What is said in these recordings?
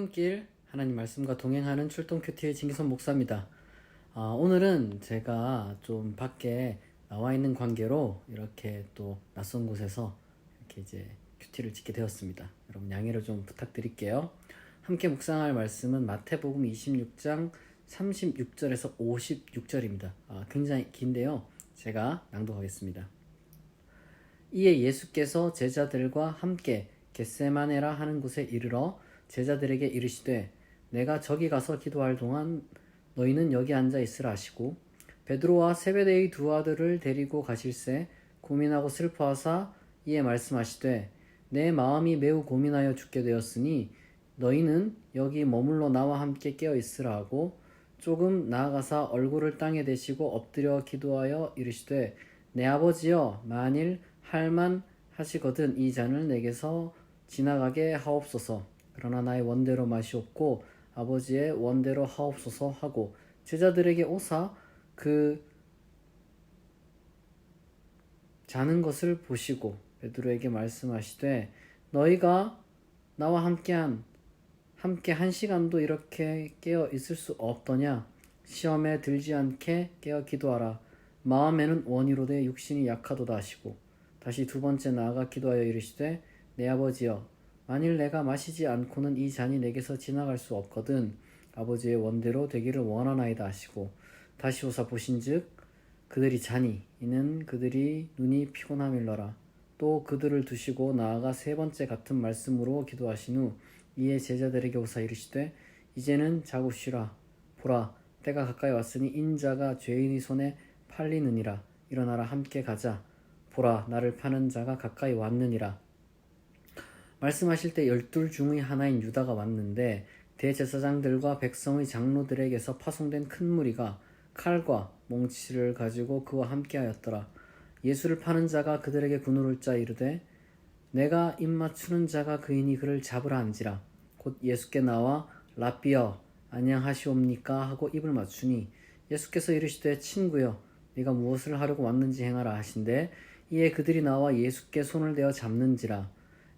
출근길 하나님 말씀과 동행하는 출동 큐티의 진기선 목사입니다. 오늘은 제가 좀 밖에 나와 있는 관계로 이렇게 또 낯선 곳에서 이렇게 이제 큐티를 찍게 되었습니다. 여러분 양해를 좀 부탁드릴게요. 함께 묵상할 말씀은 마태복음 26장 36절에서 56절입니다. 굉장히 긴데요. 제가 낭독하겠습니다. 이에 예수께서 제자들과 함께 겟세마네라 하는 곳에 이르러 제자들에게 이르시되 내가 저기 가서 기도할 동안 너희는 여기 앉아 있으라 하시고 베드로와 세베대의 두 아들을 데리고 가실새 고민하고 슬퍼하사 이에 말씀하시되 내 마음이 매우 고민하여 죽게 되었으니 너희는 여기 머물러 나와 함께 깨어 있으라 하고 조금 나아가사 얼굴을 땅에 대시고 엎드려 기도하여 이르시되 내 아버지여 만일 할만 하시거든 이 잔을 내게서 지나가게 하옵소서. 그러나 나의 원대로 마시옵고 아버지의 원대로 하옵소서 하고 제자들에게 오사 그 자는 것을 보시고 베드로에게 말씀하시되 너희가 나와 함께 한 시간도 이렇게 깨어 있을 수 없더냐. 시험에 들지 않게 깨어 기도하라. 마음에는 원이로되 육신이 약하도다 하시고 다시 두 번째 나아가 기도하여 이르시되 내 아버지여 만일 내가 마시지 않고는 이 잔이 내게서 지나갈 수 없거든 아버지의 원대로 되기를 원하나이다 하시고 다시 오사 보신즉 그들이 자니 이는 그들이 눈이 피곤함일러라. 또 그들을 두시고 나아가 세 번째 같은 말씀으로 기도하신 후 이에 제자들에게 오사 이르시되 이제는 자고 쉬라. 보라 때가 가까이 왔으니 인자가 죄인의 손에 팔리느니라. 일어나라 함께 가자. 보라 나를 파는 자가 가까이 왔느니라. 말씀하실 때 12 중의 하나인 유다가 왔는데 대제사장들과 백성의 장로들에게서 파송된 큰 무리가 칼과 몽치를 가지고 그와 함께하였더라. 예수를 파는 자가 그들에게 군우를 짜 이르되 내가 입맞추는 자가 그이니 그를 잡으라 한지라. 곧 예수께 나와 랍비여 안녕하시옵니까 하고 입을 맞추니 예수께서 이르시되 친구여 네가 무엇을 하려고 왔는지 행하라 하신대 이에 그들이 나와 예수께 손을 대어 잡는지라.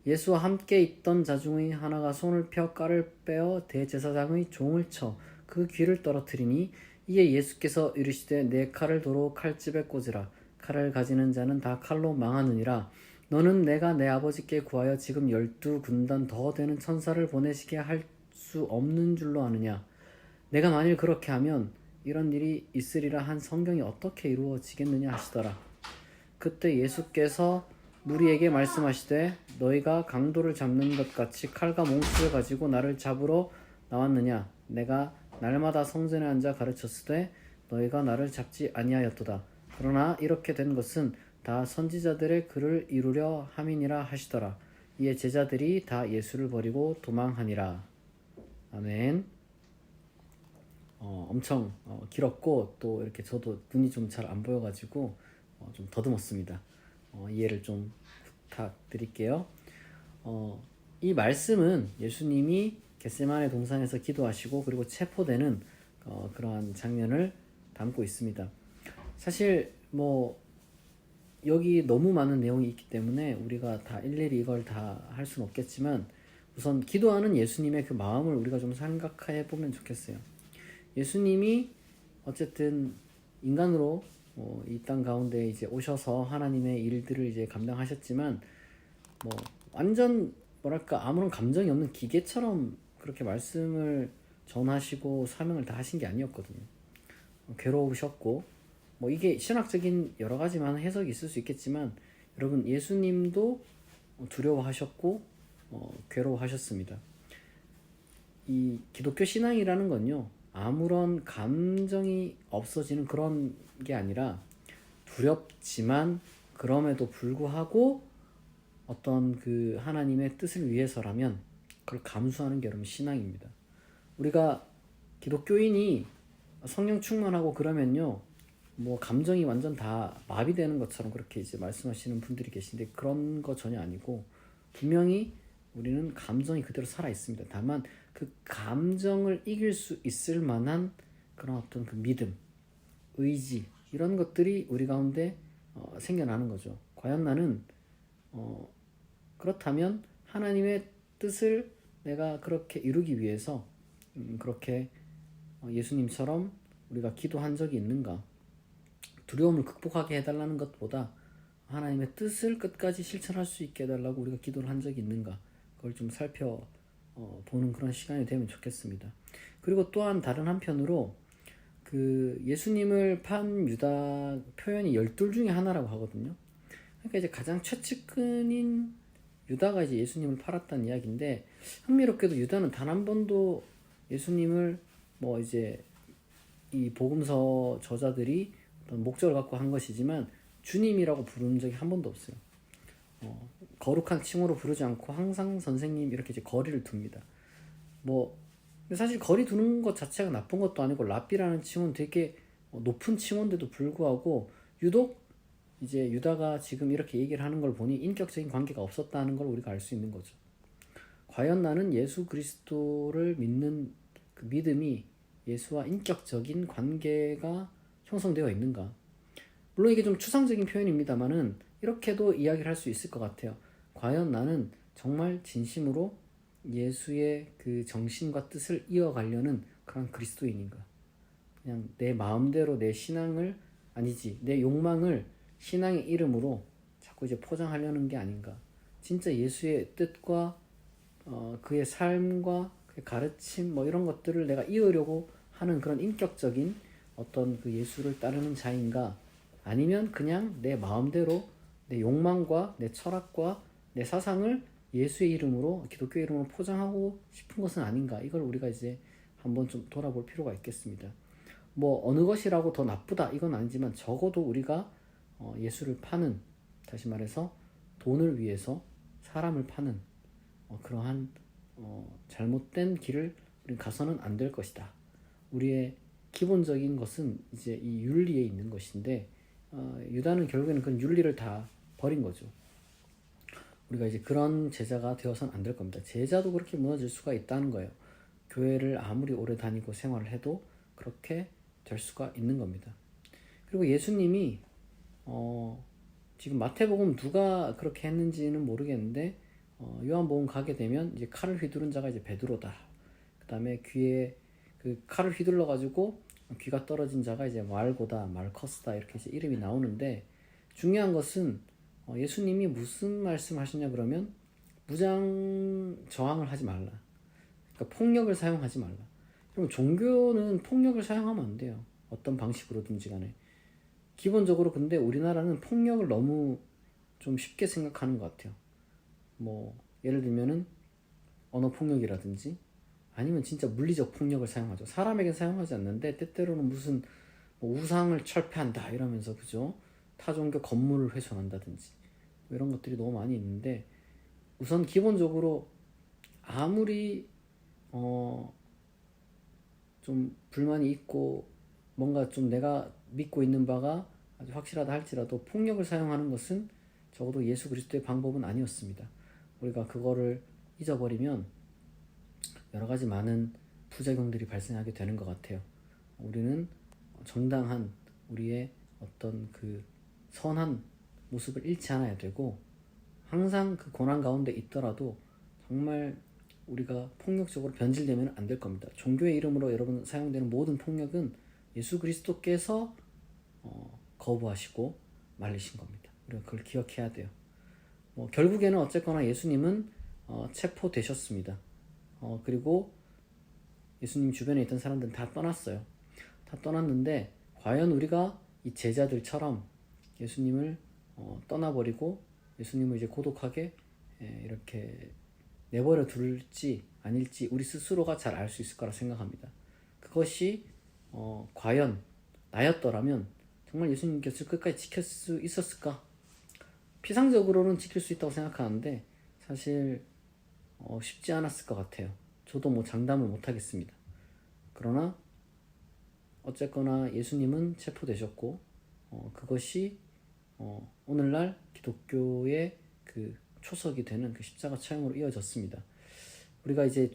예수와 함께 있던 자 중의 하나가 손을 펴 깔을 빼어 대제사장의 종을 쳐 그 귀를 떨어뜨리니 이에 예수께서 이르시되 내 칼을 도로 칼집에 꽂으라. 칼을 가지는 자는 다 칼로 망하느니라. 너는 내가 내 아버지께 구하여 지금 12군단 더 되는 천사를 보내시게 할 수 없는 줄로 아느냐. 내가 만일 그렇게 하면 이런 일이 있으리라 한 성경이 어떻게 이루어지겠느냐 하시더라. 그때 예수께서 무리에게 말씀하시되 너희가 강도를 잡는 것 같이 칼과 몽치를 가지고 나를 잡으러 나왔느냐. 내가 날마다 성전에 앉아 가르쳤으되 너희가 나를 잡지 아니하였도다. 그러나 이렇게 된 것은 다 선지자들의 글을 이루려 함이니라 하시더라. 이에 제자들이 다 예수를 버리고 도망하니라. 아멘. 엄청 길었고 또 이렇게 저도 눈이 좀 잘 안 보여가지고 좀 더듬었습니다. 이해를 좀 부탁드릴게요. 이 말씀은 예수님이 겟세마네 동산에서 기도하시고 그리고 체포되는 그러한 장면을 담고 있습니다. 사실 여기 너무 많은 내용이 있기 때문에 우리가 다 일일이 이걸 다 할 수는 없겠지만 우선 기도하는 예수님의 그 마음을 우리가 좀 생각해 보면 좋겠어요. 예수님이 어쨌든 인간으로 이 땅 가운데 이제 오셔서 하나님의 일들을 이제 감당하셨지만 완전 뭐랄까 아무런 감정이 없는 기계처럼 그렇게 말씀을 전하시고 사명을 다 하신 게 아니었거든요. 괴로우셨고 이게 신학적인 여러 가지만 해석이 있을 수 있겠지만 여러분 예수님도 두려워하셨고 괴로워하셨습니다. 이 기독교 신앙이라는 건요 아무런 감정이 없어지는 그런 게 아니라 두렵지만 그럼에도 불구하고 어떤 그 하나님의 뜻을 위해서라면 그걸 감수하는 게 여러분 신앙입니다. 우리가 기독교인이 성령 충만하고 그러면요 감정이 완전 다 마비되는 것처럼 그렇게 이제 말씀하시는 분들이 계신데 그런 거 전혀 아니고 분명히 우리는 감정이 그대로 살아 있습니다. 다만 그 감정을 이길 수 있을 만한 그런 어떤 그 믿음, 의지 이런 것들이 우리 가운데 생겨나는 거죠. 과연 나는 그렇다면 하나님의 뜻을 내가 그렇게 이루기 위해서 그렇게 예수님처럼 우리가 기도한 적이 있는가? 두려움을 극복하게 해달라는 것보다 하나님의 뜻을 끝까지 실천할 수 있게 해달라고 우리가 기도를 한 적이 있는가? 그걸 좀 살펴보는 그런 시간이 되면 좋겠습니다. 그리고 또한 다른 한편으로 그 예수님을 판 유다 표현이 12 중에 하나라고 하거든요. 그러니까 이제 가장 최측근인 유다가 이제 예수님을 팔았다는 이야기인데, 흥미롭게도 유다는 단 한 번도 예수님을 뭐 이제 이 복음서 저자들이 어떤 목적을 갖고 한 것이지만 주님이라고 부른 적이 한 번도 없어요. 거룩한 칭호로 부르지 않고 항상 선생님 이렇게 이제 거리를 둡니다. 뭐 사실 거리 두는 것 자체가 나쁜 것도 아니고, 랍비라는 칭호는 되게 높은 칭호인데도 불구하고 유독 이제 유다가 지금 이렇게 얘기를 하는 걸 보니 인격적인 관계가 없었다는 걸 우리가 알 수 있는 거죠. 과연 나는 예수 그리스도를 믿는 그 믿음이 예수와 인격적인 관계가 형성되어 있는가? 물론 이게 좀 추상적인 표현입니다만은 이렇게도 이야기를 할 수 있을 것 같아요. 과연 나는 정말 진심으로 예수의 그 정신과 뜻을 이어가려는 그런 그리스도인인가? 그냥 내 마음대로 내 신앙을, 아니지, 내 욕망을 신앙의 이름으로 자꾸 이제 포장하려는 게 아닌가? 진짜 예수의 뜻과 그의 삶과 그의 가르침 뭐 이런 것들을 내가 이으려고 하는 그런 인격적인 어떤 그 예수를 따르는 자인가? 아니면 그냥 내 마음대로 내 욕망과 내 철학과 내 사상을 예수의 이름으로, 기독교의 이름으로 포장하고 싶은 것은 아닌가? 이걸 우리가 이제 한번 좀 돌아볼 필요가 있겠습니다. 뭐 어느 것이라고 더 나쁘다 이건 아니지만 적어도 우리가 예수를 파는, 다시 말해서 돈을 위해서 사람을 파는 그러한 잘못된 길을 우리는 가서는 안 될 것이다. 우리의 기본적인 것은 이제 이 윤리에 있는 것인데, 유다는 결국에는 그 윤리를 다 버린 거죠. 우리가 이제 그런 제자가 되어서는 안 될 겁니다. 제자도 그렇게 무너질 수가 있다는 거예요. 교회를 아무리 오래 다니고 생활을 해도 그렇게 될 수가 있는 겁니다. 그리고 예수님이 지금 마태복음 누가 그렇게 했는지는 모르겠는데, 요한복음 가게 되면 이제 칼을 휘두른 자가 이제 베드로다. 그 다음에 귀에 그 칼을 휘둘러 가지고 귀가 떨어진 자가 이제 말고다, 말커스다 이렇게 이제 이름이 나오는데, 중요한 것은 예수님이 무슨 말씀하시냐 그러면 무장 저항을 하지 말라. 그러니까 폭력을 사용하지 말라. 그럼 종교는 폭력을 사용하면 안 돼요. 어떤 방식으로든지 간에. 기본적으로 근데 우리나라는 폭력을 너무 좀 쉽게 생각하는 것 같아요. 뭐 예를 들면은 언어 폭력이라든지 아니면 진짜 물리적 폭력을 사용하죠. 사람에게 사용하지 않는데 때때로는 무슨 뭐 우상을 철폐한다 이러면서, 그죠? 타종교 건물을 훼손한다든지 이런 것들이 너무 많이 있는데, 우선 기본적으로 아무리 좀 불만이 있고 뭔가 좀 내가 믿고 있는 바가 아주 확실하다 할지라도 폭력을 사용하는 것은 적어도 예수 그리스도의 방법은 아니었습니다. 우리가 그거를 잊어버리면 여러 가지 많은 부작용들이 발생하게 되는 것 같아요. 우리는 정당한 우리의 어떤 그 선한 모습을 잃지 않아야 되고, 항상 그 고난 가운데 있더라도 정말 우리가 폭력적으로 변질되면 안 될 겁니다. 종교의 이름으로 여러분 사용되는 모든 폭력은 예수 그리스도께서 거부하시고 말리신 겁니다. 우리가 그걸 기억해야 돼요. 결국에는 어쨌거나 예수님은 체포되셨습니다. 그리고 예수님 주변에 있던 사람들은 다 떠났어요. 다 떠났는데 과연 우리가 이 제자들처럼 예수님을 떠나버리고 예수님을 이제 고독하게 이렇게 내버려 둘지 아닐지 우리 스스로가 잘 알 수 있을 거라 생각합니다. 그것이 과연 나였더라면 정말 예수님께서 끝까지 지킬 수 있었을까? 피상적으로는 지킬 수 있다고 생각하는데 사실 쉽지 않았을 것 같아요. 저도 뭐 장담을 못 하겠습니다. 그러나 어쨌거나 예수님은 체포되셨고 그것이 오늘날 기독교의 그 초석이 되는 그 십자가 처형으로 이어졌습니다. 우리가 이제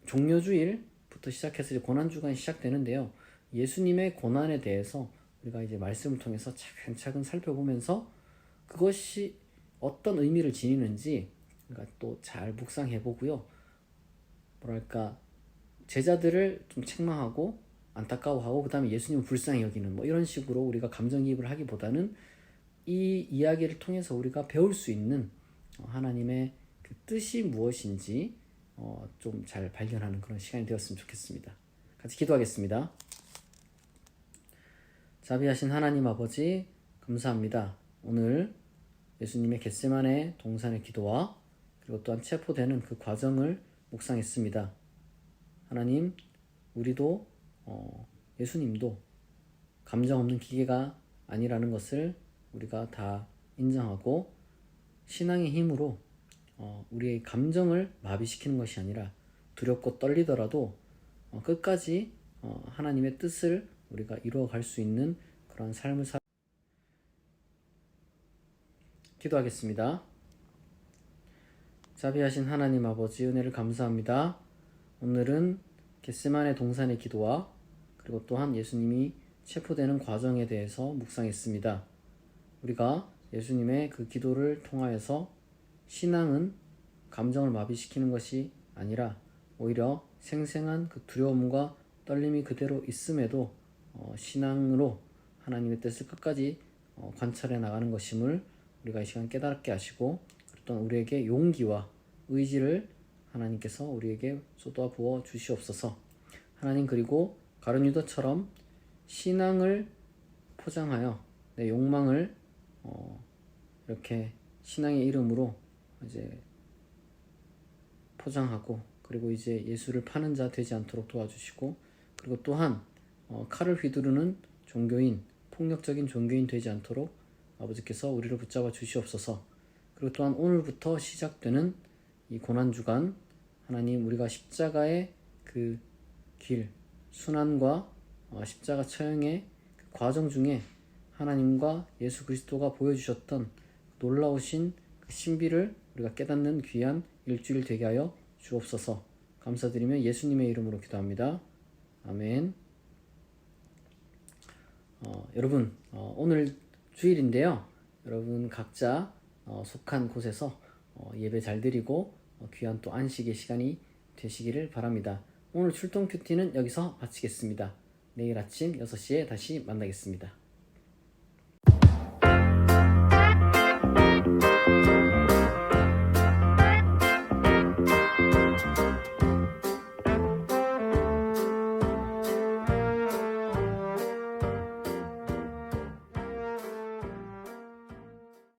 종료주일부터 시작해서 이제 고난주간이 시작되는데요. 예수님의 고난에 대해서 우리가 이제 말씀을 통해서 차근차근 살펴보면서 그것이 어떤 의미를 지니는지 또 잘 묵상해 보고요. 뭐랄까 제자들을 좀 책망하고 안타까워하고 그 다음에 예수님을 불쌍히 여기는 뭐 이런 식으로 우리가 감정이입을 하기보다는 이 이야기를 통해서 우리가 배울 수 있는 하나님의 그 뜻이 무엇인지 좀 잘 발견하는 그런 시간이 되었으면 좋겠습니다. 같이 기도하겠습니다. 자비하신 하나님 아버지 감사합니다. 오늘 예수님의 겟세마네 동산의 기도와 그리고 또한 체포되는 그 과정을 묵상했습니다. 하나님, 우리도 예수님도 감정 없는 기계가 아니라는 것을 우리가 다 인정하고 신앙의 힘으로 우리의 감정을 마비시키는 것이 아니라 두렵고 떨리더라도 끝까지 하나님의 뜻을 우리가 이루어갈 수 있는 그런 삶을 기도하겠습니다. 자비하신 하나님 아버지 은혜를 감사합니다. 오늘은 겟세마네 동산의 기도와 그리고 또한 예수님이 체포되는 과정에 대해서 묵상했습니다. 우리가 예수님의 그 기도를 통하여서 신앙은 감정을 마비시키는 것이 아니라 오히려 생생한 그 두려움과 떨림이 그대로 있음에도 신앙으로 하나님의 뜻을 끝까지 관찰해 나가는 것임을 우리가 이 시간 깨닫게 하시고 또한 우리에게 용기와 의지를 하나님께서 우리에게 쏟아 부어 주시옵소서. 하나님, 그리고 가룟 유다처럼 신앙을 포장하여 내 욕망을 이렇게 신앙의 이름으로 이제 포장하고 그리고 이제 예수를 파는 자 되지 않도록 도와주시고 그리고 또한 칼을 휘두르는 종교인, 폭력적인 종교인 되지 않도록 아버지께서 우리를 붙잡아 주시옵소서. 그리고 또한 오늘부터 시작되는 이 고난주간 하나님, 우리가 십자가의 그 길, 순환과 십자가 처형의 그 과정 중에 하나님과 예수 그리스도가 보여주셨던 놀라우신 그 신비를 우리가 깨닫는 귀한 일주일 되게 하여 주옵소서. 감사드리며 예수님의 이름으로 기도합니다. 아멘. 여러분, 오늘 주일인데요. 여러분 각자 속한 곳에서 예배 잘 드리고 귀한 또 안식의 시간이 되시기를 바랍니다. 오늘 출동 큐티는 여기서 마치겠습니다. 내일 아침 6시에 다시 만나겠습니다.